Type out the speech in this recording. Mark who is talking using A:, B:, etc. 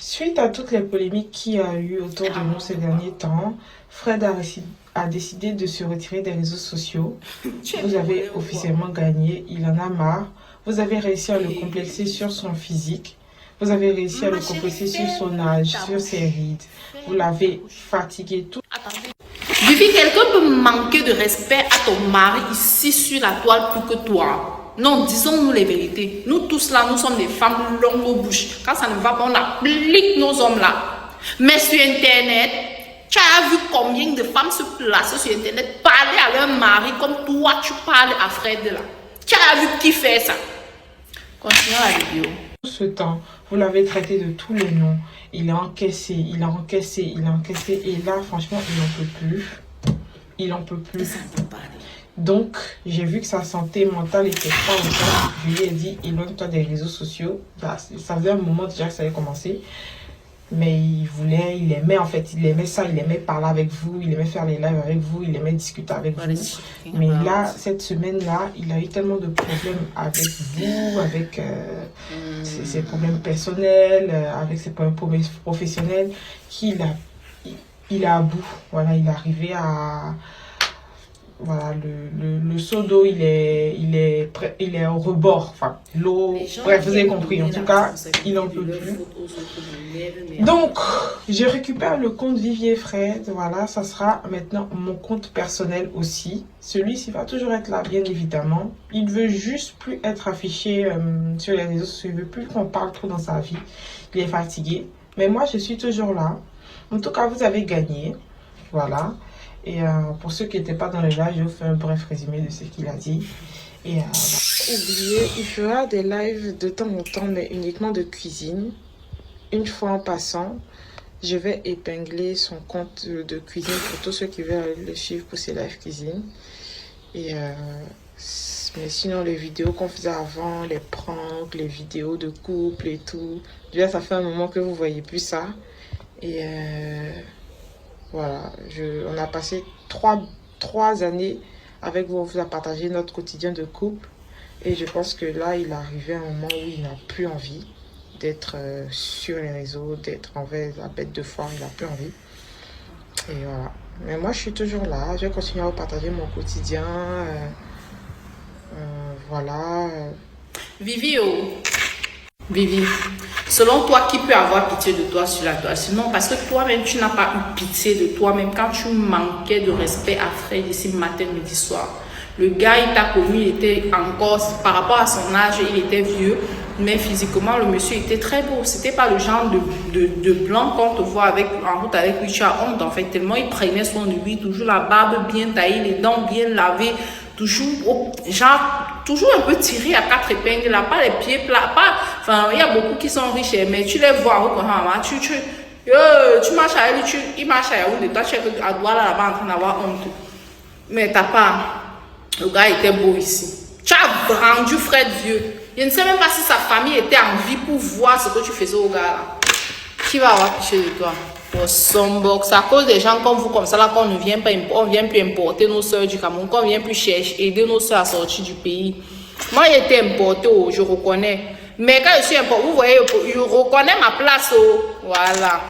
A: Suite à toutes les polémiques qu'il y a eu autour de nous ces derniers temps, Fred a décidé de se retirer des réseaux sociaux. Vous avez officiellement gagné, il en a marre. Vous avez réussi à le complexer sur son physique. Vous avez réussi à le complexer sur son âge, sur ses rides. Vous l'avez fatigué tout.
B: Vivi, quelqu'un peut manquer de respect à ton mari ici sur la toile plus que toi. Non, disons-nous les vérités. Nous tous là, nous sommes des femmes longues aux bouches. Quand ça ne va pas, on applique nos hommes là. Mais sur Internet, tu as vu combien de femmes se placer sur Internet, parler à leur mari comme toi, tu parles à Fred là. Tu as vu qui fait ça? Continuons la vidéo.
A: Tout ce temps, vous l'avez traité de tous les noms. Il a encaissé, il a encaissé, il a encaissé. Et là, franchement, il n'en peut plus. Il n'en peut plus. Donc, j'ai vu que sa santé mentale était pas au top. Je lui ai dit, éloigne-toi des réseaux sociaux. Bah, ça faisait un moment déjà que ça avait commencé. Mais il aimait en fait, il aimait ça, il aimait parler avec vous, il aimait faire les lives avec vous, il aimait discuter avec vous. Mais là, cette semaine-là, il a eu tellement de problèmes avec vous, avec ses problèmes personnels, avec ses problèmes professionnels, qu'il il est à bout. Voilà, il est arrivé à... Voilà, le seau d'eau, il est au rebord. Enfin, l'eau, bref, vous avez compris. En tout cas, il n'en peut plus. Donc, je récupère le compte Vivi Fred. Voilà, ça sera maintenant mon compte personnel aussi. Celui-ci va toujours être là, bien évidemment. Il veut juste plus être affiché sur les réseaux sociaux. Il veut plus qu'on parle trop dans sa vie. Il est fatigué. Mais moi, je suis toujours là. En tout cas, vous avez gagné. Voilà. Et pour ceux qui n'étaient pas dans le live, je vous fais un bref résumé de ce qu'il a dit. Et oubliez, il fera des lives de temps en temps, mais uniquement de cuisine. Une fois en passant, je vais épingler son compte de cuisine pour tous ceux qui veulent le suivre pour ses lives cuisine. Et mais sinon, les vidéos qu'on faisait avant, les pranks, les vidéos de couple et tout, déjà ça fait un moment que vous ne voyez plus ça. Et voilà, on a passé trois années avec vous, on vous a partagé notre quotidien de couple. Et je pense que là, il est arrivé à un moment où il n'a plus envie d'être sur les réseaux, d'être envers la bête de foire, il n'a plus envie. Et voilà. Mais moi, je suis toujours là, je vais continuer à vous partager mon quotidien. Voilà.
B: Vivi, Vivi, selon toi, qui peut avoir pitié de toi sur la toile? Sinon, parce que toi-même, tu n'as pas eu pitié de toi-même quand tu manquais de respect à Fred ici matin, midi, soir. Le gars, il t'a connu, il était encore, par rapport à son âge, il était vieux, mais physiquement, le monsieur était très beau. C'était pas le genre de blanc qu'on te voit en route avec lui. Tu as honte, en fait, tellement il prenait soin de lui, toujours la barbe bien taillée, les dents bien lavées, toujours, toujours un peu tiré à quatre épingles, là, pas les pieds plats, enfin, il y a beaucoup qui sont riches, mais tu les vois, tu marches avec lui, il marche avec lui, toi, tu es à Douala là-bas en train d'avoir honte. Mais t'as pas, le gars était beau ici. Tu as rendu Fred vieux. Je ne sais même pas si sa famille était en vie pour voir ce que tu faisais au gars là. Qui va avoir pitié de toi? C'est à cause des gens comme vous, comme ça, là, qu'on ne vient pas, on vient plus importer nos soeurs du Cameroun, qu'on vient plus chercher, aider nos soeurs à sortir du pays. Moi, j'étais importé, je reconnais. Mais quand je suis importé, vous voyez, je reconnais ma place. Voilà.